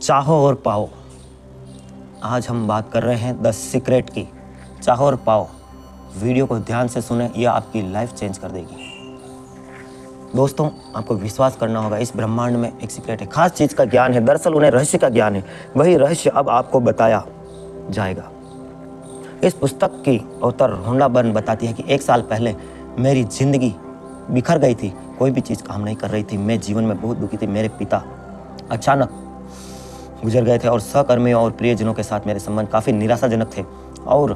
चाहो और पाओ। आज हम बात कर रहे हैं द सीक्रेट की। चाहो और पाओ। वीडियो को ध्यान से सुने, यह आपकी लाइफ चेंज कर देगी। दोस्तों, आपको विश्वास करना होगा, इस ब्रह्मांड में एक सीक्रेट है, खास चीज़ का ज्ञान है। दरअसल उन्हें रहस्य का ज्ञान है। वही रहस्य अब आपको बताया जाएगा। इस पुस्तक की ऑथर होंडा बर्न बताती है कि 1 साल पहले मेरी जिंदगी बिखर गई थी। कोई भी चीज़ काम नहीं कर रही थी। मैं जीवन में बहुत दुखी थी। मेरे पिता अचानक गुजर गए थे और सहकर्मियों और प्रियजनों के साथ मेरे संबंध काफ़ी निराशाजनक थे और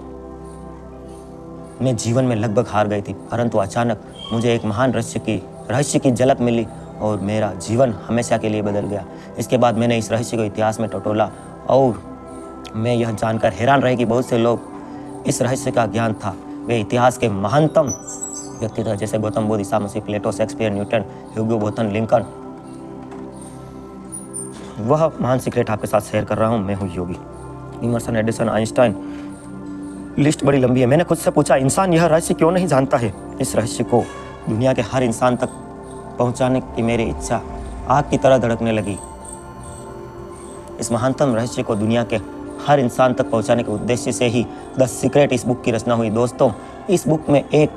मैं जीवन में लगभग हार गई थी। परंतु अचानक मुझे एक महान रहस्य की झलक मिली और मेरा जीवन हमेशा के लिए बदल गया। इसके बाद मैंने इस रहस्य को इतिहास में टटोला और मैं यह जानकर हैरान रही कि बहुत से लोग इस रहस्य का ज्ञान था। वे इतिहास के महानतम व्यक्ति थे, जैसे गौतम बुद्ध, ईसा मसीह, प्लेटो, शेक्सपियर, न्यूटन, ह्यूगो बोथन, लिंकन। वह महान सीक्रेट आपके साथ शेयर कर रहा हूँ। मैं हूँ योगी। इमर्सन, एडिसन, आइंस्टाइन, लिस्ट बड़ी लंबी है। मैंने खुद से पूछा, इंसान यह रहस्य क्यों नहीं जानता है? इस रहस्य को दुनिया के हर इंसान तक पहुँचाने की मेरी इच्छा आग की तरह धड़कने लगी। इस महानतम रहस्य को दुनिया के हर इंसान तक पहुंचाने के उद्देश्य से ही द सीक्रेट इस बुक की रचना हुई। दोस्तों, इस बुक में एक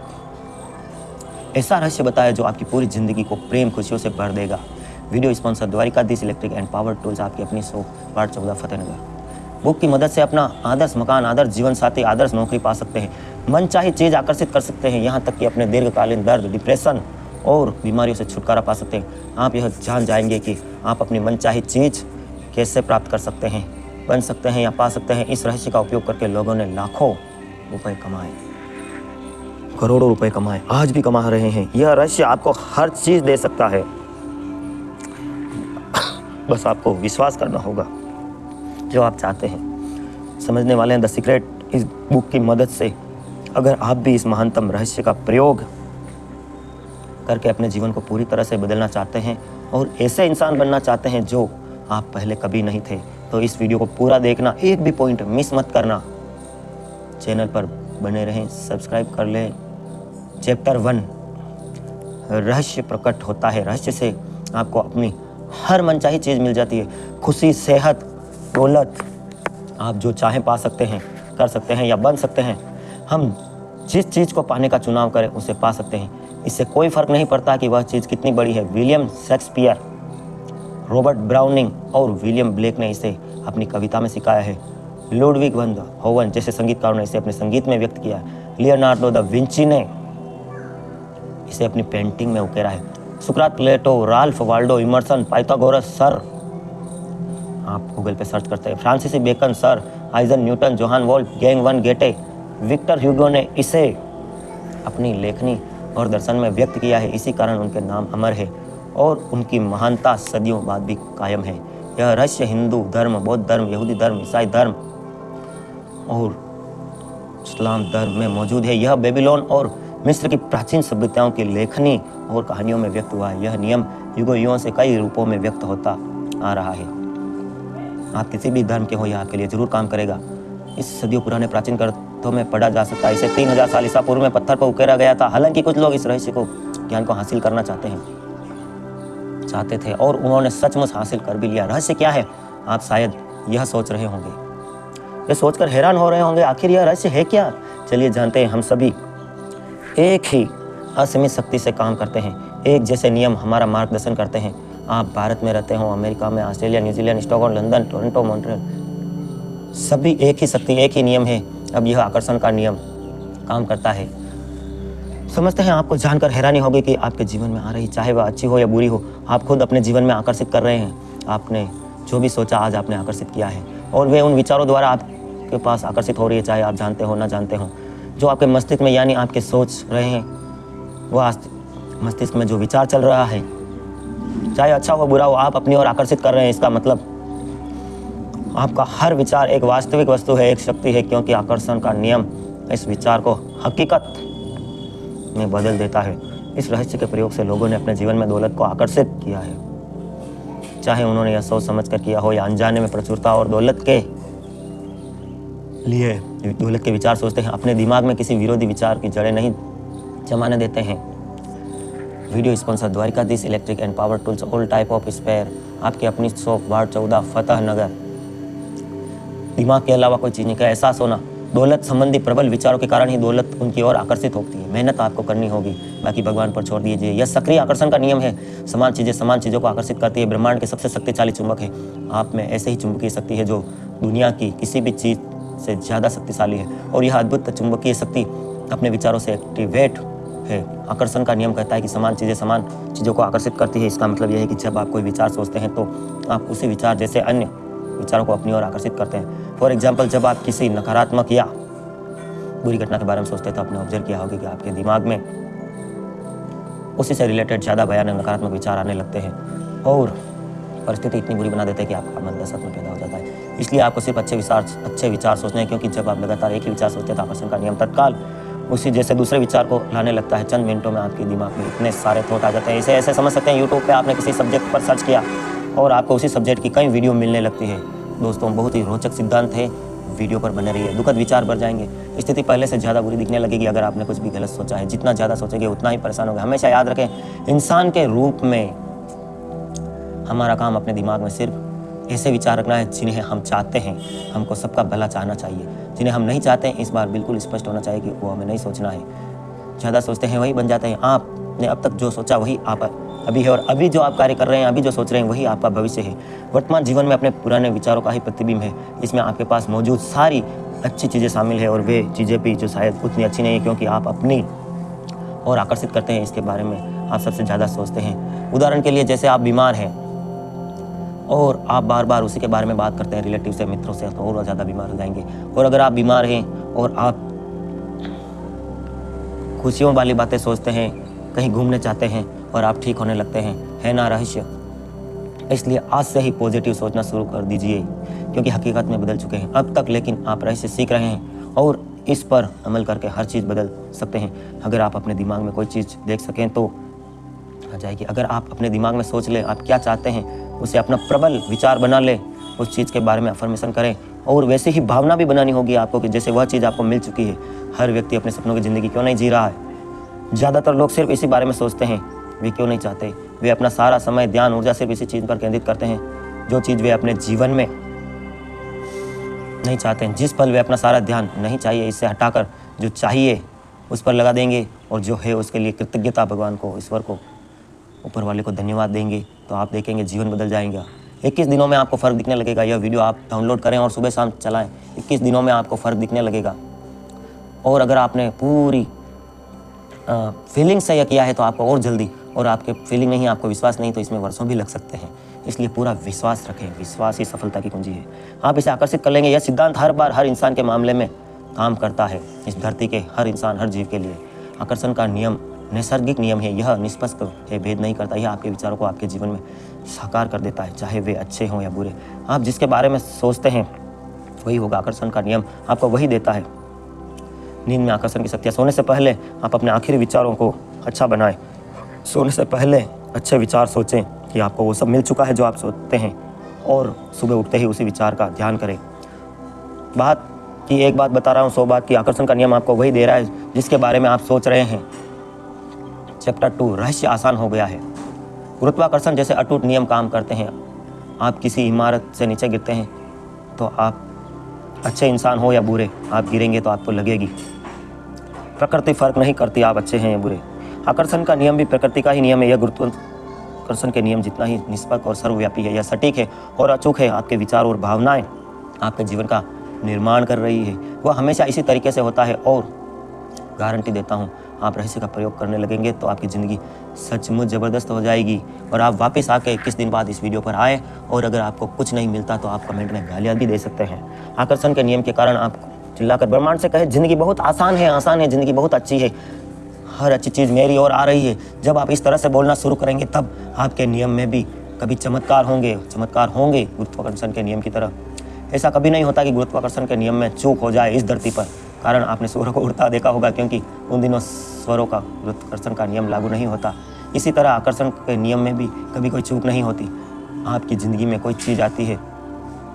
ऐसा रहस्य बताया जो आपकी पूरी जिंदगी को प्रेम खुशियों से भर देगा। Video sponsor Dwarkadhish electric and power tools, आपकी अपनी शॉप, वार्ड 14, फतेहनगर। बुक की मदद से अपना आदर्श मकान, आदर्श जीवन साथी, आदर्श नौकरी पा सकते हैं। मनचाही चीज़ आकर्षित कर सकते हैं। यहाँ तक कि अपने दीर्घकालीन दर्द, डिप्रेशन और बीमारियों से छुटकारा पा सकते हैं। आप यह जान जाएंगे कि आप अपनी मनचाही चीज़ कैसे प्राप्त कर सकते हैं, बन सकते हैं या पा सकते हैं। इस रहस्य का उपयोग करके लोगों ने लाखों रुपए कमाए, करोड़ों रुपए कमाए, आज भी कमा रहे हैं। यह रहस्य आपको हर चीज़ दे सकता है। बस आपको विश्वास करना होगा जो आप चाहते हैं। समझने वाले हैं द सीक्रेट इस बुक की मदद से। अगर आप भी इस महानतम रहस्य का प्रयोग करके अपने जीवन को पूरी तरह से बदलना चाहते हैं और ऐसे इंसान बनना चाहते हैं जो आप पहले कभी नहीं थे, तो इस वीडियो को पूरा देखना, एक भी पॉइंट मिस मत करना। चैनल पर बने रहें, सब्सक्राइब कर लें। चैप्टर 1, रहस्य प्रकट होता है। रहस्य से आपको अपनी हर मनचाही चीज़ मिल जाती है। खुशी, सेहत, दौलत, आप जो चाहें पा सकते हैं, कर सकते हैं या बन सकते हैं। हम जिस चीज़ को पाने का चुनाव करें उसे पा सकते हैं। इससे कोई फ़र्क नहीं पड़ता कि वह चीज़ कितनी बड़ी है। विलियम शेक्सपियर, रॉबर्ट ब्राउनिंग और विलियम ब्लेक ने इसे अपनी कविता में सिखाया है। लुडविग वैन होवन जैसे संगीतकारों ने इसे अपने संगीत में व्यक्त किया है। लियोनार्डो दा विंची ने इसे अपनी पेंटिंग में उकेरा है। सुकरात, Plato, Ralph Waldo Emerson, Pythagoras sir, आप गूगल पे सर्च करते हैं, Francis Bacon sir, Isaac Newton, Johann Wolfgang von Goethe, Victor Hugo ने इसे अपनी लेखनी और दर्शन में व्यक्त किया है। इसी कारण उनके नाम अमर है और उनकी महानता सदियों बाद भी कायम है। यह रहस्य हिंदू धर्म, बौद्ध धर्म, यहूदी धर्म, ईसाई धर्म और इस्लाम धर्म में मौजूद है। यह बेबीलोन और मिस्र की प्राचीन सभ्यताओं की लेखनी और कहानियों में व्यक्त हुआ है। यह नियम युगों से कई रूपों में व्यक्त होता आ रहा है। आप किसी भी धर्म के हो, यह आपके लिए जरूर काम करेगा। इस सदियों पुराने प्राचीन ग्रंथों में पढ़ा जा सकता है। इसे 3000 साल ईसा पूर्व में पत्थर पर उकेरा गया था। हालांकि कुछ लोग इस रहस्य को, ज्ञान को हासिल करना चाहते थे और उन्होंने सचमुच हासिल कर भी लिया। रहस्य क्या है? आप शायद यह सोच रहे होंगे, ये सोचकर हैरान हो रहे होंगे, आखिर यह रहस्य है क्या? चलिए जानते हैं। हम सभी एक ही असीमित शक्ति से काम करते हैं। एक जैसे नियम हमारा मार्गदर्शन करते हैं। आप भारत में रहते हो, अमेरिका में, Australia, New Zealand, Stockholm, London, Toronto, Montreal, सभी एक ही शक्ति, एक ही नियम है। अब यह आकर्षण का नियम काम करता है। समझते हैं। आपको जानकर हैरानी होगी कि आपके जीवन में आ रही, चाहे वह अच्छी हो या बुरी हो, आप खुद अपने जीवन में आकर्षित कर रहे हैं। आपने जो भी सोचा आज आपने आकर्षित किया है और वे उन विचारों द्वारा आपके पास आकर्षित हो रही है, चाहे आप जानते हो ना जानते हो। जो आपके मस्तिष्क में, यानी आपके सोच रहे हैं, वह मस्तिष्क में जो विचार चल रहा है, चाहे अच्छा हो बुरा हो, आप अपनी ओर आकर्षित कर रहे हैं। इसका मतलब आपका हर विचार एक वास्तविक वस्तु है, एक शक्ति है, क्योंकि आकर्षण का नियम इस विचार को हकीकत में बदल देता है। इस रहस्य के प्रयोग से लोगों ने अपने जीवन में दौलत को आकर्षित किया है, चाहे उन्होंने यह सोच समझ कर किया हो या अनजाने में। प्रचुरता और दौलत के लिए दौलत के विचार सोचते हैं। अपने दिमाग में किसी विरोधी विचार की जड़ें नहीं जमाने देते हैं। Video sponsor Dwarkadhish electric and power tools, all type of spare, आपकी अपनी शौक, वार्ड 14, फतेह नगर। दिमाग के अलावा कोई चीज़ नहीं का एहसास होना। दौलत संबंधी प्रबल विचारों के कारण ही दौलत उनकी ओर आकर्षित होती है। मेहनत आपको करनी होगी, बाकी भगवान पर छोड़ दीजिए। यह सक्रिय आकर्षण का नियम है। समान चीज़ों को आकर्षित करती है। ब्रह्मांड के सबसे शक्तिशाली चुंबक है। आप में ऐसे ही चुंबकीय शक्ति है जो दुनिया की किसी भी चीज़ से ज़्यादा शक्तिशाली है, और यह अद्भुत चुंबकीय शक्ति अपने विचारों से एक्टिवेट है। आकर्षण का नियम कहता है कि समान चीज़ों को आकर्षित करती है। इसका मतलब यह है कि जब आप कोई विचार सोचते हैं तो आप उसी विचार जैसे अन्य विचारों को अपनी ओर आकर्षित करते हैं। फॉर एग्जाम्पल, जब आप किसी नकारात्मक या बुरी घटना के बारे में सोचते हैं तो आपने ऑब्जर्व किया होगा कि आपके दिमाग में उसी से रिलेटेड ज़्यादा भयानक नकारात्मक विचार आने लगते हैं, और परिस्थिति इतनी बुरी बना देते हैं कि आपका मन दशा में पैदा हो जाता है। इसलिए आपको सिर्फ अच्छे विचार सोचने हैं, क्योंकि जब आप लगातार एक ही विचार सोचते हैं तो आकर्षण का नियम तत्काल उसी जैसे दूसरे विचार को लाने लगता है। चंद मिनटों में आपके दिमाग में इतने सारे थॉट आ जाते हैं। इसे ऐसे समझ सकते हैं, यूट्यूब पे आपने किसी सब्जेक्ट पर सर्च किया और आपको उसी सब्जेक्ट की कई वीडियो मिलने लगती है। दोस्तों, बहुत ही रोचक सिद्धांत है, वीडियो पर बने रहिए। दुखद विचार बढ़ जाएंगे, स्थिति पहले से ज़्यादा बुरी दिखने लगेगी अगर आपने कुछ भी गलत सोचा है। जितना ज़्यादा सोचेंगे उतना ही परेशान होगा। हमेशा याद रखें, इंसान के रूप में हमारा काम अपने दिमाग में सिर्फ ऐसे विचार रखना है जिन्हें हम चाहते हैं। हमको सबका भला चाहना चाहिए। जिन्हें हम नहीं चाहते हैं, इस बार बिल्कुल स्पष्ट होना चाहिए कि वो हमें नहीं सोचना है। ज़्यादा सोचते हैं वही बन जाते हैं। आपने अब तक जो सोचा वही आप अभी है, और अभी जो आप कार्य कर रहे हैं, अभी जो सोच रहे हैं वही आपका भविष्य है। वर्तमान जीवन में अपने पुराने विचारों का ही प्रतिबिंब है। इसमें आपके पास मौजूद सारी अच्छी चीज़ें शामिल है, और वे चीज़ें भी जो शायद उतनी अच्छी नहीं है, क्योंकि आप अपनी और आकर्षित करते हैं इसके बारे में आप सबसे ज़्यादा सोचते हैं। उदाहरण के लिए, जैसे आप बीमार हैं और आप बार बार उसी के बारे में बात करते हैं रिलेटिव से, मित्रों से, तो और ज़्यादा बीमार हो जाएंगे। और अगर आप बीमार हैं और आप खुशियों वाली बातें सोचते हैं, कहीं घूमने चाहते हैं और आप ठीक होने लगते हैं, है ना रहस्य। इसलिए आज से ही पॉजिटिव सोचना शुरू कर दीजिए, क्योंकि हकीकत में बदल चुके हैं अब तक, लेकिन आप रहस्य सीख रहे हैं और इस पर अमल करके हर चीज़ बदल सकते हैं। अगर आप अपने दिमाग में कोई चीज़ देख सकें तो आ जाएगी। अगर आप अपने दिमाग में सोच लें आप क्या चाहते हैं, उसे अपना प्रबल विचार बना लें, उस चीज़ के बारे में अफर्मेशन करें, और वैसे ही भावना भी बनानी होगी आपको कि जैसे वह चीज़ आपको मिल चुकी है। हर व्यक्ति अपने सपनों की ज़िंदगी क्यों नहीं जी रहा है? ज़्यादातर लोग सिर्फ इसी बारे में सोचते हैं। वे क्यों नहीं चाहते? वे अपना सारा समय, ध्यान, ऊर्जा सिर्फ इसी चीज़ पर केंद्रित करते हैं जो चीज़ वे अपने जीवन में नहीं चाहते हैं। जिस पल वे अपना सारा ध्यान नहीं चाहिए इससे हटाकर जो चाहिए उस पर लगा देंगे, और जो है उसके लिए कृतज्ञता भगवान को, ईश्वर को, ऊपर वाले को धन्यवाद देंगे, तो आप देखेंगे जीवन बदल जाएगा। 21 दिनों में आपको फ़र्क दिखने लगेगा। यह वीडियो आप डाउनलोड करें और सुबह शाम चलाएं। 21 दिनों में आपको फ़र्क दिखने लगेगा। और अगर आपने पूरी फीलिंग से यह किया है तो आपको और जल्दी, और आपके फीलिंग नहीं, आपको विश्वास नहीं, तो इसमें वर्षों भी लग सकते हैं। इसलिए पूरा विश्वास रखें। विश्वास ही सफलता की कुंजी है। आप इसे आकर्षित कर लेंगे। यह सिद्धांत हर बार हर इंसान के मामले में काम करता है। इस धरती के हर इंसान, हर जीव के लिए आकर्षण का नियम नैसर्गिक नियम है। यह निष्पक्ष है, भेद नहीं करता। यह आपके विचारों को आपके जीवन में साकार कर देता है, चाहे वे अच्छे हों या बुरे। आप जिसके बारे में सोचते हैं वही होगा। आकर्षण का नियम आपको वही देता है। नींद में आकर्षण की शक्तियाँ। सोने से पहले आप अपने आखिरी विचारों को अच्छा बनाएं। सोने से पहले अच्छे विचार सोचें कि आपको वो सब मिल चुका है जो आप सोचते हैं, और सुबह उठते ही उसी विचार का ध्यान करें। एक बात बता रहा हूँ 100 बात की। आकर्षण का नियम आपको वही दे रहा है जिसके बारे में आप सोच रहे हैं। चैप्टर 2 रहस्य आसान हो गया है। गुरुत्वाकर्षण जैसे अटूट नियम काम करते हैं। आप किसी इमारत से नीचे गिरते हैं तो आप अच्छे इंसान हो या बुरे, आप गिरेंगे तो आपको लगेगी। प्रकृति फर्क नहीं करती आप अच्छे हैं या बुरे। आकर्षण का नियम भी प्रकृति का ही नियम है। यह गुरुत्वाकर्षण के नियम जितना ही निष्पक्ष और सर्वव्यापी है। यह सटीक है और अचूक है। आपके विचार और भावनाएं आपके जीवन का निर्माण कर रही है। वह हमेशा इसी तरीके से होता है, और गारंटी देता हूँ आप रहस्य का प्रयोग करने लगेंगे तो आपकी ज़िंदगी सचमुच ज़बरदस्त हो जाएगी। और आप वापस आके 21 दिन बाद इस वीडियो पर आए, और अगर आपको कुछ नहीं मिलता तो आप कमेंट में गालियाँ भी दे सकते हैं। आकर्षण के नियम के कारण आप चिल्लाकर ब्रह्मांड से कहे ज़िंदगी बहुत आसान है, ज़िंदगी बहुत अच्छी है, हर अच्छी चीज़ मेरी ओर आ रही है। जब आप इस तरह से बोलना शुरू करेंगे तब आपके नियम में भी कभी चमत्कार होंगे गुरुत्वाकर्षण के नियम की तरह। ऐसा कभी नहीं होता कि गुरुत्वाकर्षण के नियम में चूक हो जाए इस धरती पर, कारण आपने सूर्य को उड़ता देखा होगा, क्योंकि उन दिनों स्वरों का गुरुत्वाकर्षण का नियम लागू नहीं होता। इसी तरह आकर्षण के नियम में भी कभी कोई चूक नहीं होती। आपकी ज़िंदगी में कोई चीज़ आती है,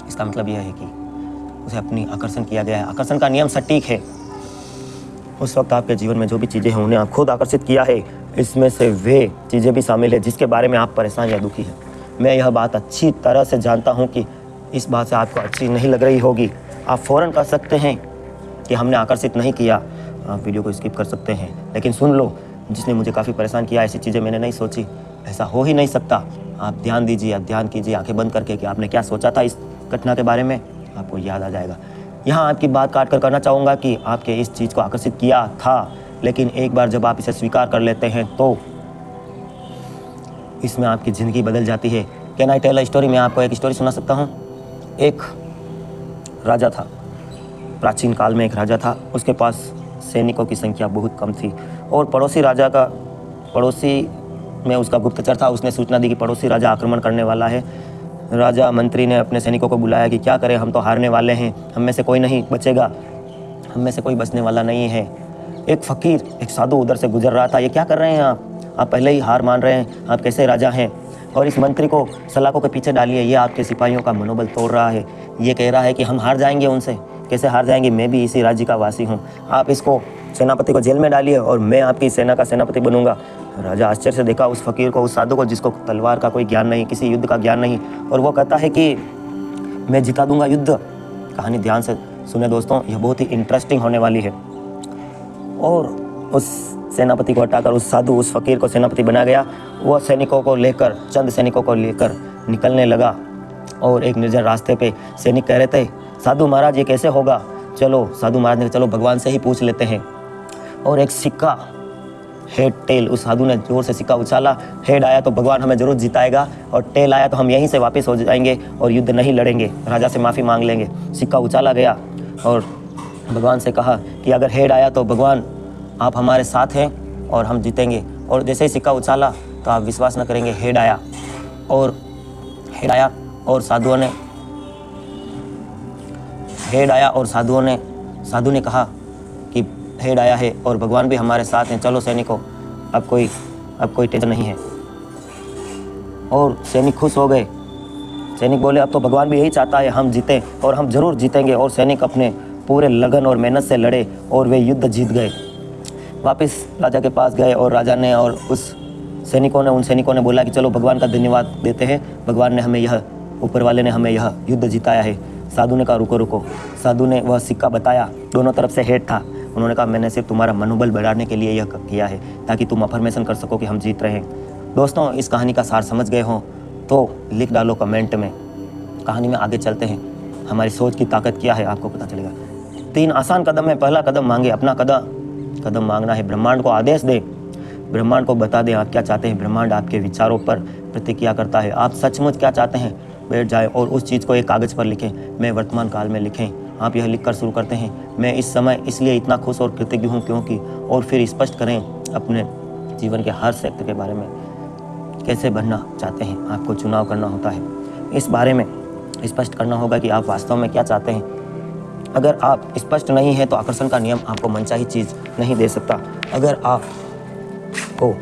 इसका मतलब यह है कि उसे अपनी आकर्षण किया गया है। आकर्षण का नियम सटीक है। उस वक्त आपके जीवन में जो भी चीज़ें हैं उन्हें आप खुद आकर्षित किया है। इसमें से वे चीज़ें भी शामिल है जिसके बारे में आप परेशान या दुखी हैं। मैं यह बात अच्छी तरह से जानता हूँ कि इस बात से आपको अच्छी नहीं लग रही होगी। आप फ़ौरन कह सकते हैं कि हमने आकर्षित नहीं किया, आप वीडियो को स्किप कर सकते हैं। लेकिन सुन लो, जिसने मुझे काफ़ी परेशान किया, ऐसी चीज़ें मैंने नहीं सोची, ऐसा हो ही नहीं सकता। आप ध्यान दीजिए, आप ध्यान कीजिए आंखें बंद करके कि आपने क्या सोचा था इस घटना के बारे में, आपको याद आ जाएगा। यहाँ आपकी बात काट कर कहना चाहूँगा कि आपके इस चीज़ को आकर्षित किया था, लेकिन एक बार जब आप इसे स्वीकार कर लेते हैं तो इसमें आपकी ज़िंदगी बदल जाती है। Can I tell a story? मैं आपको एक स्टोरी सुना सकता हूँ। एक राजा था, प्राचीन काल में एक राजा था। उसके पास सैनिकों की संख्या बहुत कम थी और पड़ोसी में उसका गुप्तचर था। उसने सूचना दी कि पड़ोसी राजा आक्रमण करने वाला है। राजा मंत्री ने अपने सैनिकों को बुलाया कि क्या करें, हम तो हारने वाले हैं, हम में से कोई नहीं बचेगा, हम में से कोई बचने वाला नहीं है। एक फ़कीर, एक साधु उधर से गुजर रहा था। ये क्या कर रहे हैं आप पहले ही हार मान रहे हैं, आप कैसे राजा हैं? और इस मंत्री को सलाखों के पीछे डालिए, ये आपके सिपाहियों का मनोबल तोड़ रहा है। ये कह रहा है कि हम हार जाएंगे उनसे। कैसे हार जाएंगे? मैं भी इसी राज्य का वासी हूँ। आप इसको सेनापति को जेल में डालिए और मैं आपकी सेना का सेनापति बनूंगा। राजा आश्चर्य से देखा उस फ़कीर को, उस साधु को, जिसको तलवार का कोई ज्ञान नहीं, किसी युद्ध का ज्ञान नहीं, और वो कहता है कि मैं जिता दूंगा युद्ध। कहानी ध्यान से सुने दोस्तों, यह बहुत ही इंटरेस्टिंग होने वाली है। और उस सेनापति को हटाकर उस साधु, उस फ़कीर को सेनापति बना गया। वह चंद सैनिकों को लेकर निकलने लगा और एक निर्जन रास्ते पे सैनिक कह रहे थे, साधु महाराज ये कैसे होगा? चलो, साधु महाराज ने चलो भगवान से ही पूछ लेते हैं। और एक सिक्का, हेड टेल, उस साधु ने जोर से सिक्का उछाला। हेड आया तो भगवान हमें जरूर जिताएगा, और टेल आया तो हम यहीं से वापस हो जाएंगे और युद्ध नहीं लड़ेंगे, राजा से माफ़ी मांग लेंगे। सिक्का उछाला गया और भगवान से कहा कि अगर हेड आया तो भगवान आप हमारे साथ हैं और हम जीतेंगे। और जैसे ही सिक्का उछाला तो आप विश्वास न करेंगे, हेड आया और साधु ने कहा कि हेड आया है और भगवान भी हमारे साथ हैं, चलो सैनिकों, अब कोई टेंशन नहीं है। और सैनिक खुश हो गए। सैनिक बोले अब तो भगवान भी यही चाहता है हम जीतें और हम जरूर जीतेंगे। और सैनिक अपने पूरे लगन और मेहनत से लड़े और वे युद्ध जीत गए। वापस राजा के पास गए और राजा ने और उन सैनिकों ने बोला कि चलो भगवान का धन्यवाद देते हैं, भगवान ने ऊपर वाले ने हमें यह युद्ध जिताया है। साधु ने कहा रुको। साधु ने वह सिक्का बताया, दोनों तरफ से हेड था। उन्होंने कहा मैंने सिर्फ तुम्हारा मनोबल बढ़ाने के लिए यह किया है, ताकि तुम अफर्मेशन कर सको कि हम जीत रहे हैं। दोस्तों, इस कहानी का सार समझ गए हो तो लिख डालो कमेंट में। कहानी में आगे चलते हैं। हमारी सोच की ताकत क्या है आपको पता चलेगा। 3 आसान कदम है। पहला कदम मांगे, अपना कदम मांगना है। ब्रह्मांड को आदेश दे, ब्रह्मांड को बता दें आप क्या चाहते हैं। ब्रह्मांड आपके विचारों पर प्रतिक्रिया करता है। आप सचमुच क्या चाहते हैं, बैठ जाए और उस चीज़ को एक कागज़ पर लिखें। मैं वर्तमान काल में लिखें। आप यह लिखकर शुरू करते हैं, मैं इस समय इसलिए इतना खुश और कृतज्ञ हूँ क्योंकि, और फिर स्पष्ट करें अपने जीवन के हर क्षेत्र के बारे में कैसे बनना चाहते हैं। आपको चुनाव करना होता है, इस बारे में स्पष्ट करना होगा कि आप वास्तव में क्या चाहते हैं। अगर आप स्पष्ट नहीं हैं तो आकर्षण का नियम आपको मनचाही चीज़ नहीं दे सकता। अगर आप को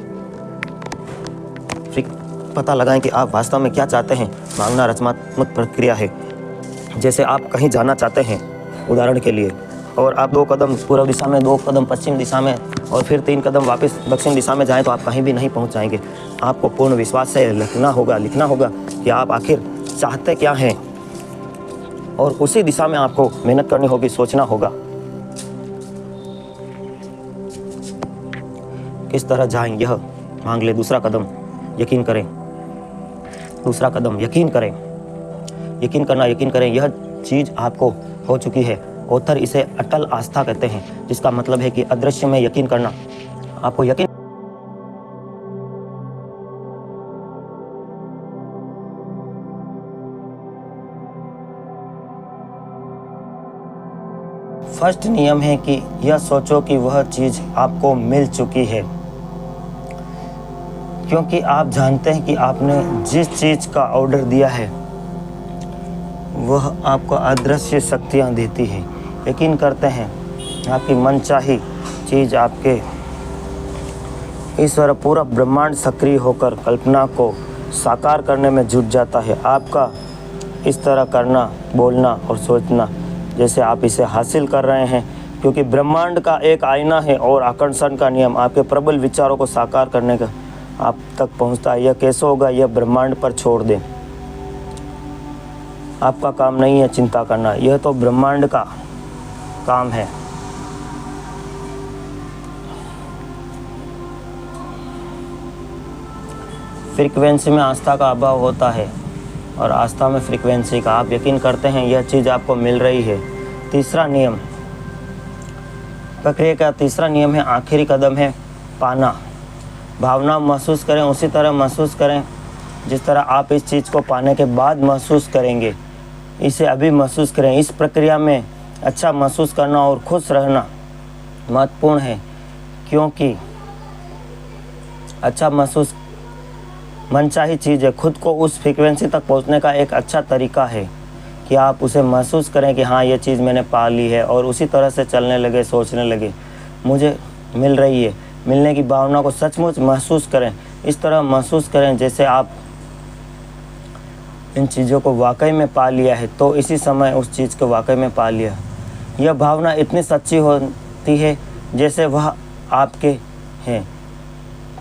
पता लगाएं कि आप वास्तव में क्या चाहते हैं। मांगना रचनात्मक प्रक्रिया है। जैसे आप कहीं जाना चाहते हैं, उदाहरण के लिए, और आप 2 कदम पूर्व दिशा में, 2 कदम पश्चिम दिशा में और फिर 3 कदम वापस दक्षिण दिशा में जाएं तो आप कहीं भी नहीं पहुंच जाएंगे। आपको पूर्ण विश्वास से लिखना होगा कि आप आखिर चाहते क्या हैं, और उसी दिशा में आपको मेहनत करनी होगी, सोचना होगा किस तरह जाएं। यह मांग ले। दूसरा कदम, यकीन करें। दूसरा कदम, यकीन करें। यह चीज़ आपको हो चुकी है। ऑथर इसे अटल आस्था कहते हैं, जिसका मतलब है कि अदृश्य में यकीन करना। आपको यकीन फर्स्ट नियम है कि यह सोचो कि वह चीज़ आपको मिल चुकी है, क्योंकि आप जानते हैं कि आपने जिस चीज़ का ऑर्डर दिया है वह आपको अदृश्य शक्तियाँ देती है। यकीन करते हैं आपकी मनचाही चीज़ आपके ईश्वर पूरा ब्रह्मांड सक्रिय होकर कल्पना को साकार करने में जुट जाता है। आपका इस तरह करना, बोलना और सोचना जैसे आप इसे हासिल कर रहे हैं, क्योंकि ब्रह्मांड का एक आईना है और आकर्षण का नियम आपके प्रबल विचारों को साकार करने का आप तक पहुंचता है। यह कैसे होगा, यह ब्रह्मांड पर छोड़ दें। आपका काम नहीं है चिंता करना, यह तो ब्रह्मांड का काम है। फ्रीक्वेंसी में आस्था का अभाव होता है और आस्था में फ्रीक्वेंसी का। आप यकीन करते हैं यह चीज़ आपको मिल रही है। तीसरा नियम, प्रक्रिया का तीसरा नियम है, आखिरी कदम है पाना। भावना महसूस करें, उसी तरह महसूस करें जिस तरह आप इस चीज़ को पाने के बाद महसूस करेंगे। इसे अभी महसूस करें। इस प्रक्रिया में अच्छा महसूस करना और खुश रहना महत्वपूर्ण है, क्योंकि अच्छा महसूस मनचाही चीज़ है। खुद को उस फ्रीक्वेंसी तक पहुंचने का एक अच्छा तरीका है कि आप उसे महसूस करें कि हाँ ये चीज़ मैंने पा ली है, और उसी तरह से चलने लगे, सोचने लगे मुझे मिल रही है। मिलने की भावना को सचमुच महसूस करें। इस तरह महसूस करें जैसे आप इन चीज़ों को वाकई में पा लिया है, तो इसी समय उस चीज़ को वाकई में पा लिया। यह भावना इतनी सच्ची होती है जैसे वह आपके हैं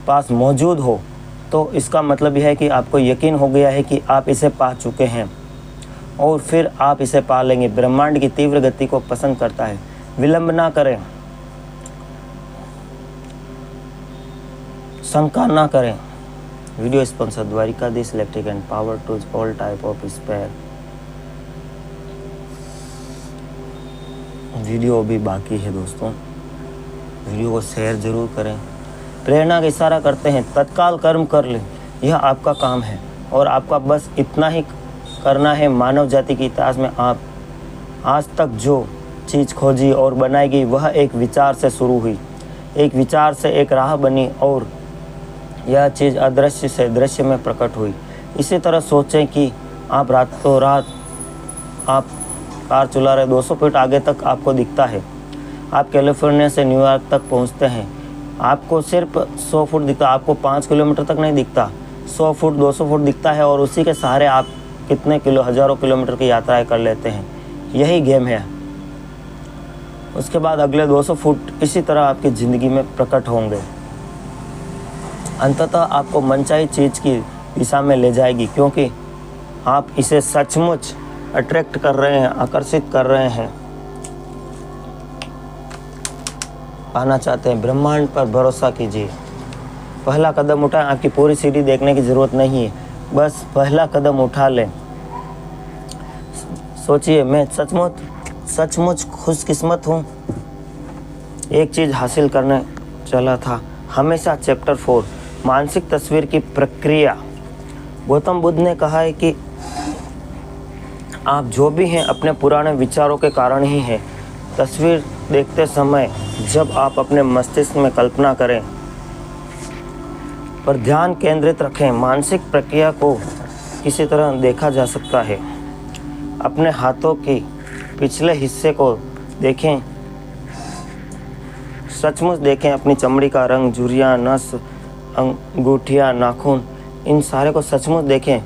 पास मौजूद हो। तो इसका मतलब यह है कि आपको यकीन हो गया है कि आप इसे पा चुके हैं और फिर आप इसे पा लेंगे। ब्रह्मांड की तीव्र गति को पसंद करता है। विलंब ना करें, शंका ना करें। Video sponsor Dwarkadhish electric and power tools, all type of spare. Video अभी बाकी है दोस्तों, वीडियो को शेयर जरूर करें। प्रेरणा का इशारा करते हैं, तत्काल कर्म कर लें, यह आपका काम है और आपका बस इतना ही करना है। मानव जाति के इतिहास में आप आज तक जो चीज़ खोजी और बनाई गई वह एक विचार से शुरू हुई, एक विचार से एक राह बनी और यह चीज़ अदृश्य से दृश्य में प्रकट हुई। इसी तरह सोचें कि आप रातों रात आप कार चला रहे 200 फीट आगे तक आपको दिखता है। आप कैलिफोर्निया से न्यूयॉर्क तक पहुंचते हैं, आपको सिर्फ 100 फुट दिखता, आपको 5 किलोमीटर तक नहीं दिखता, 100 फुट 200 फुट दिखता है और उसी के सहारे आप कितने हज़ारों किलोमीटर की यात्राएं कर लेते हैं। यही गेम है। उसके बाद अगले 200 फुट इसी तरह आपकी ज़िंदगी में प्रकट होंगे। अंततः आपको मनचाही चीज़ की दिशा में ले जाएगी, क्योंकि आप इसे सचमुच अट्रैक्ट कर रहे हैं, आकर्षित कर रहे हैं, पाना चाहते हैं। ब्रह्मांड पर भरोसा कीजिए। पहला कदम उठाएं। आपकी पूरी सीढ़ी देखने की ज़रूरत नहीं है, बस पहला कदम उठा लें। सोचिए, मैं सचमुच खुशकिस्मत हूँ। एक चीज़ हासिल करने चला था। हमेशा चैप्टर 4, मानसिक तस्वीर की प्रक्रिया। गौतम बुद्ध ने कहा है कि आप जो भी हैं अपने पुराने विचारों के कारण ही हैं। तस्वीर देखते समय जब आप अपने मस्तिष्क में कल्पना करें पर ध्यान केंद्रित रखें, मानसिक प्रक्रिया को किसी तरह देखा जा सकता है। अपने हाथों के पिछले हिस्से को देखें, सचमुच देखें। अपनी चमड़ी का रंग, झुर्रियाँ, नस, अंगूठियाँ, नाखून, इन सारे को सचमुच देखें।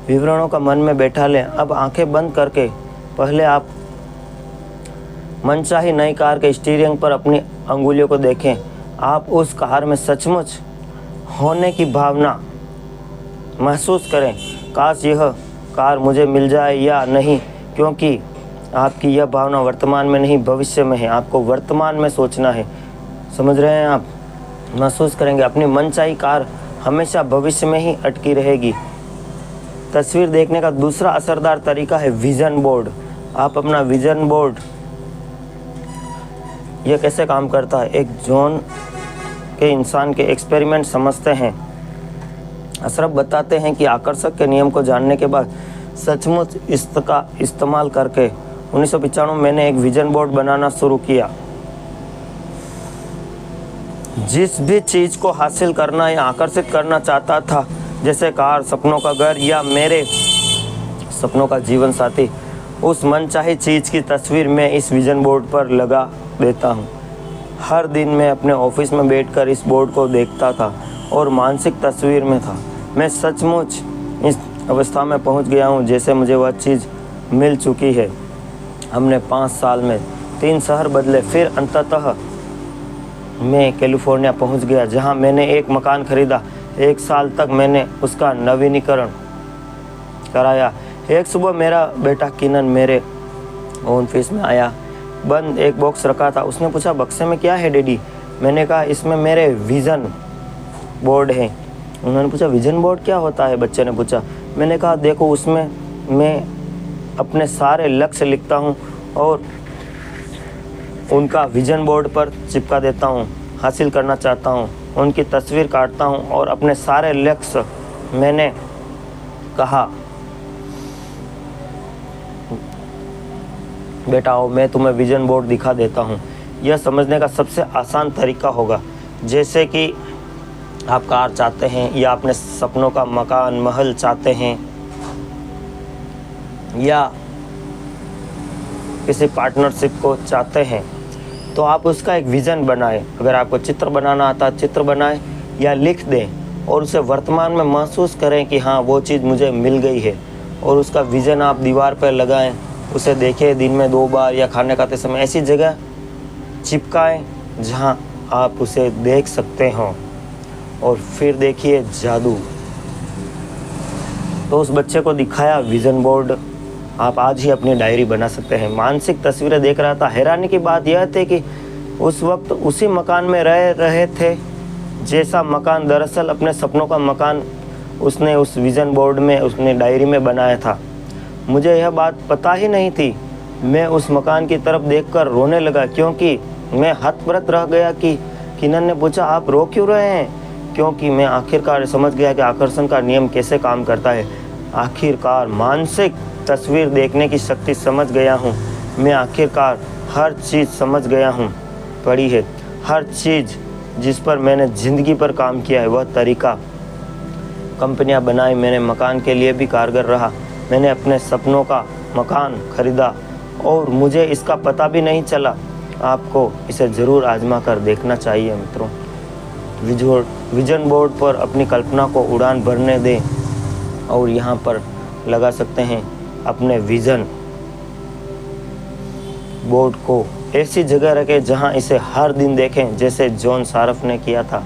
विवरणों का मन में बैठा लें। अब आंखें बंद करके पहले आप मनचाही नई कार के स्टीयरिंग पर अपनी अंगुलियों को देखें। आप उस कार में सचमुच होने की भावना महसूस करें। काश यह कार मुझे मिल जाए या नहीं, क्योंकि आपकी यह भावना वर्तमान में नहीं भविष्य में है। आपको वर्तमान में सोचना है, समझ रहे हैं आप? महसूस करेंगे। अपनी मनचाही कार हमेशा भविष्य में ही अटकी रहेगी। तस्वीर देखने का दूसरा असरदार तरीका है विजन बोर्ड। आप अपना विजन बोर्ड, यह कैसे काम करता है? एक जोन के इंसान के एक्सपेरिमेंट समझते हैं। अशरफ बताते हैं कि आकर्षक के नियम को जानने के बाद सचमुच इसका इस्तेमाल करके 1995 में मैंने एक विजन बोर्ड बनाना शुरू किया। जिस भी चीज़ को हासिल करना या आकर्षित करना चाहता था, जैसे कार, सपनों का घर या मेरे सपनों का जीवन साथी, उस मनचाही चीज़ की तस्वीर मैं इस विजन बोर्ड पर लगा देता हूँ। हर दिन मैं अपने ऑफिस में बैठकर इस बोर्ड को देखता था और मानसिक तस्वीर में था। मैं सचमुच इस अवस्था में पहुँच गया हूँ जैसे मुझे वह चीज़ मिल चुकी है। हमने 5 साल में 3 शहर बदले, फिर अंततः मैं कैलिफोर्निया पहुंच गया, जहां मैंने एक मकान खरीदा, 1 साल तक मैंने उसका नवीनीकरण कराया। एक सुबह मेरा बेटा किनन मेरे ऑफिस में आया। बंद एक बॉक्स रखा था। उसने पूछा, बक्से में क्या है डैडी? मैंने कहा, इसमें मेरे विज़न बोर्ड है। उन्होंने पूछा, विज़न बोर्ड क्या होता है? बच्चे ने पूछा। मैंने कहा, देखो, उसमें मैं अपने सारे लक्ष्य लिखता हूँ और उनका विज़न बोर्ड पर चिपका देता हूँ। हासिल करना चाहता हूँ, उनकी तस्वीर काटता हूँ और अपने सारे लक्ष्य, मैंने कहा, बेटा आओ, मैं तुम्हें विज़न बोर्ड दिखा देता हूँ। यह समझने का सबसे आसान तरीका होगा। जैसे कि आप कार चाहते हैं या अपने सपनों का मकान महल चाहते हैं या किसी पार्टनरशिप को चाहते हैं, तो आप उसका एक विज़न बनाएं। अगर आपको चित्र बनाना आता है, चित्र बनाएं या लिख दें और उसे वर्तमान में महसूस करें कि हाँ, वो चीज़ मुझे मिल गई है। और उसका विज़न आप दीवार पर लगाएं, उसे देखें दिन में 2 बार या खाने खाते समय ऐसी जगह चिपकाएं जहाँ आप उसे देख सकते हो। और फिर देखिए जादू। तो उस बच्चे को दिखाया विज़न बोर्ड। आप आज ही अपनी डायरी बना सकते हैं। मानसिक तस्वीरें देख रहा था। हैरानी की बात यह थी कि उस वक्त उसी मकान में रह रहे थे जैसा मकान दरअसल अपने सपनों का मकान उसने उस विज़न बोर्ड में, उसने डायरी में बनाया था। मुझे यह बात पता ही नहीं थी। मैं उस मकान की तरफ देखकर रोने लगा क्योंकि मैं हतप्रत रह गया कि किनन ने पूछा, आप रो क्यों रहे हैं? क्योंकि मैं आखिरकार समझ गया कि आकर्षण का नियम कैसे काम करता है। आखिरकार मानसिक तस्वीर देखने की शक्ति समझ गया हूँ। मैं आखिरकार हर चीज़ समझ गया हूँ, पढ़ी है। हर चीज़ जिस पर मैंने ज़िंदगी पर काम किया है, वह तरीका, कंपनियाँ बनाई, मैंने मकान के लिए भी कारगर रहा। मैंने अपने सपनों का मकान खरीदा और मुझे इसका पता भी नहीं चला। आपको इसे ज़रूर आजमा कर देखना चाहिए मित्रों। विज़न बोर्ड पर अपनी कल्पना को उड़ान भरने दें और यहाँ पर लगा सकते हैं अपने विज़न बोर्ड को ऐसी जगह रखें जहाँ इसे हर दिन देखें, जैसे जॉन सारफ ने किया था।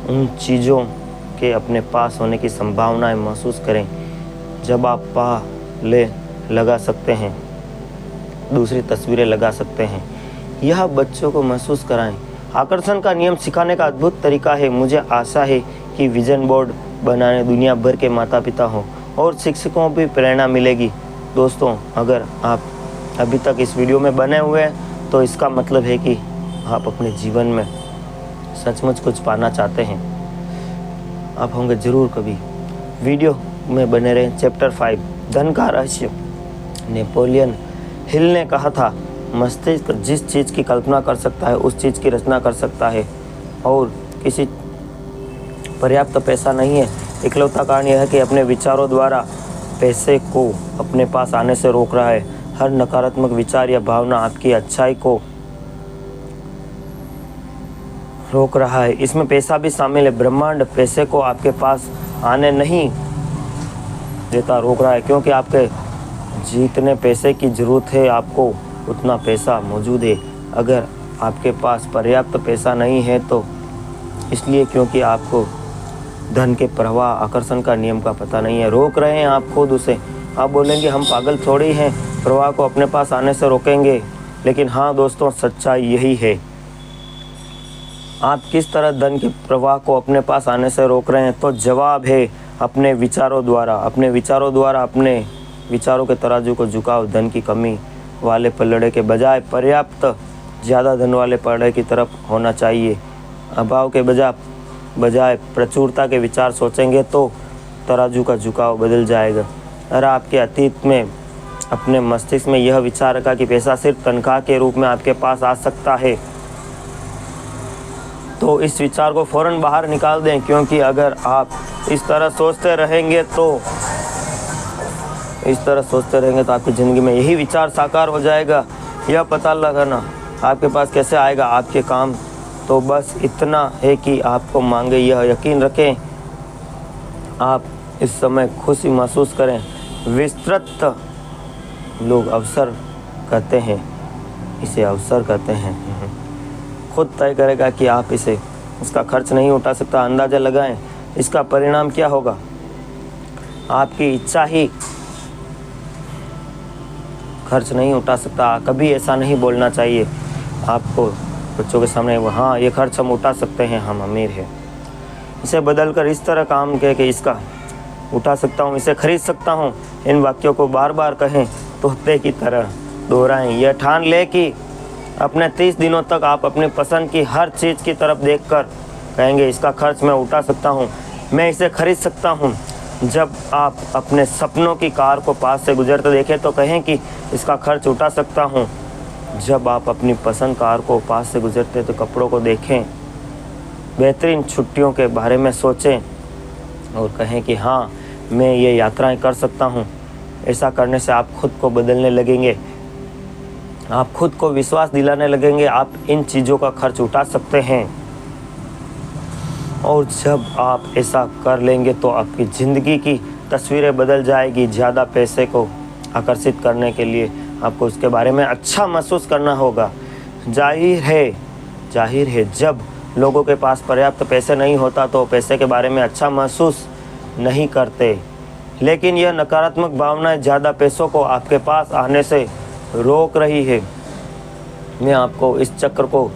उन चीज़ों के अपने पास होने की संभावनाएं महसूस करें। जब आप पहले लगा सकते हैं, दूसरी तस्वीरें लगा सकते हैं। यह बच्चों को महसूस कराएं। आकर्षण का नियम सिखाने का अद्भुत तरीका है। मुझे आशा है कि विज़न बोर्ड बनाने दुनिया भर के माता पिता हों और शिक्षकों भी प्रेरणा मिलेगी। दोस्तों, अगर आप अभी तक इस वीडियो में बने हुए हैं तो इसका मतलब है कि आप अपने जीवन में सचमुच कुछ पाना चाहते हैं। आप होंगे ज़रूर कभी। वीडियो में बने रहें। चैप्टर 5, धन का रहस्य। नेपोलियन हिल ने कहा था, मस्तिष्क जिस चीज़ की कल्पना कर सकता है उस चीज़ की रचना कर सकता है और किसी पर्याप्त पैसा नहीं है। इकलौता कारण यह है कि अपने विचारों द्वारा पैसे को अपने पास आने से रोक रहा है। हर नकारात्मक विचार या भावना आपकी अच्छाई को रोक रहा है। इसमें पैसा भी शामिल है। ब्रह्मांड पैसे को आपके पास आने नहीं देता, रोक रहा है, क्योंकि आपके जितने पैसे की ज़रूरत है आपको उतना पैसा मौजूद है। अगर आपके पास पर्याप्त पैसा नहीं है तो इसलिए क्योंकि आपको धन के प्रवाह, आकर्षण का नियम का पता नहीं है। रोक रहे हैं आप खुद उसे। आप बोलेंगे हम पागल थोड़ी हैं, प्रवाह को अपने पास आने से रोकेंगे। लेकिन हाँ दोस्तों, सच्चाई यही है। आप किस तरह धन के प्रवाह को अपने पास आने से रोक रहे हैं? तो जवाब है अपने विचारों द्वारा। अपने विचारों द्वारा अपने विचारों के तराजू को झुकाओ। धन की कमी वाले पलड़े के बजाय पर्याप्त ज़्यादा धन वाले पलड़े की तरफ होना चाहिए। अभाव के बजाय प्रचुरता के विचार सोचेंगे तो तराजू का झुकाव बदल जाएगा। अगर आपके अतीत में अपने मस्तिष्क में यह विचार रखा कि पैसा सिर्फ तनख्वाह के रूप में आपके पास आ सकता है, तो इस विचार को फ़ौरन बाहर निकाल दें, क्योंकि अगर आप इस तरह सोचते रहेंगे तो आपकी ज़िंदगी में यही विचार साकार हो जाएगा। यह पता लगाना आपके पास कैसे आएगा? आपके काम तो बस इतना है कि आपको मांगे। यह यकीन रखें आप इस समय खुशी महसूस करें। विस्तृत लोग अवसर कहते हैं, इसे अवसर कहते हैं। खुद तय करेगा कि आप इसका खर्च नहीं उठा सकता। अंदाज़ा लगाएं इसका परिणाम क्या होगा? आपकी इच्छा ही खर्च नहीं उठा सकता। कभी ऐसा नहीं बोलना चाहिए आपको बच्चों के सामने, हाँ ये खर्च हम उठा सकते हैं, हम अमीर हैं। इसे बदल कर इस तरह काम करें कि इसका उठा सकता हूँ, इसे खरीद सकता हूँ। इन वाक्यों को बार बार कहें, तोहफे की तरह दोहराएं। यह ठान ले कि अपने 30 दिनों तक आप अपनी पसंद की हर चीज़ की तरफ देखकर कहेंगे इसका खर्च मैं उठा सकता हूँ, मैं इसे खरीद सकता हूँ। जब आप अपने सपनों की कार को पास से गुजरते देखें तो कहें कि इसका खर्च उठा सकता हूँ। जब आप अपनी पसंद कार को पास से गुजरते तो कपड़ों को देखें, बेहतरीन छुट्टियों के बारे में सोचें और कहें कि हाँ मैं ये यात्राएं कर सकता हूँ। ऐसा करने से आप खुद को बदलने लगेंगे, आप खुद को विश्वास दिलाने लगेंगे आप इन चीज़ों का खर्च उठा सकते हैं। और जब आप ऐसा कर लेंगे तो आपकी ज़िंदगी की तस्वीरें बदल जाएगी। ज़्यादा पैसे को आकर्षित करने के लिए आपको उसके बारे में अच्छा महसूस करना होगा। जाहिर है जब लोगों के पास पर्याप्त पैसे नहीं होता तो पैसे के बारे में अच्छा महसूस नहीं करते, लेकिन यह नकारात्मक भावनाएं ज़्यादा पैसों को आपके पास आने से रोक रही है। मैं आपको इस चक्र को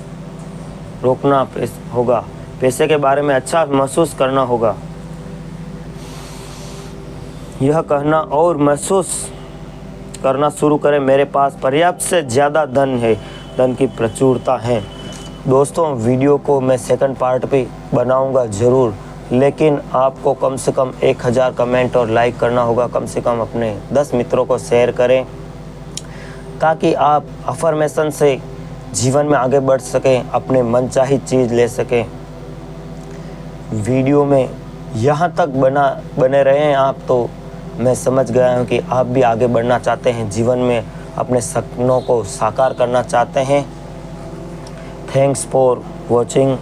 रोकना होगा, पैसे के बारे में अच्छा महसूस करना होगा। यह कहना और महसूस करना शुरू करें, मेरे पास पर्याप्त से ज़्यादा धन है, धन की प्रचुरता है। दोस्तों वीडियो को मैं सेकंड पार्ट पे बनाऊंगा ज़रूर, लेकिन आपको कम से कम 1000 कमेंट और लाइक करना होगा। कम से कम अपने 10 मित्रों को शेयर करें ताकि आप अफर्मेशन से जीवन में आगे बढ़ सकें, अपने मनचाही चीज़ ले सकें। वीडियो में यहाँ तक बने रहें आप तो मैं समझ गया हूँ कि आप भी आगे बढ़ना चाहते हैं, जीवन में अपने सपनों को साकार करना चाहते हैं। Thanks for watching.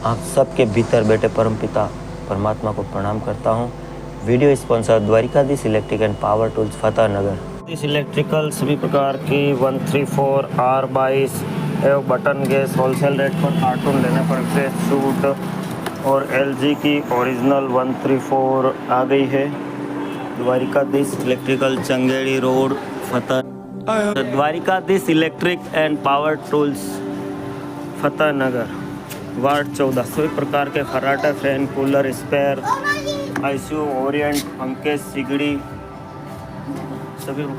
आप सबके भीतर बैठे परमपिता परमात्मा को प्रणाम करता हूँ। Video sponsor Dwarkadhish electric and power tools Fatehnagar. इस इलेक्ट्रिकल सभी प्रकार की 134 R22 एवं बटन गैस होलसेल रेट पर कार्टून लेने पर विशेष छूट और LG की ओरिजिनल 134 आ गई है। Dwarikadhish electrical Changedi road Fateh, Dwarikadhish electric and power tools Fatehnagar, ward 14। सभी प्रकार के फर्राटे, fan, cooler, spare, ICU, Orient, पंखे, सिगड़ी, सभी प्रकार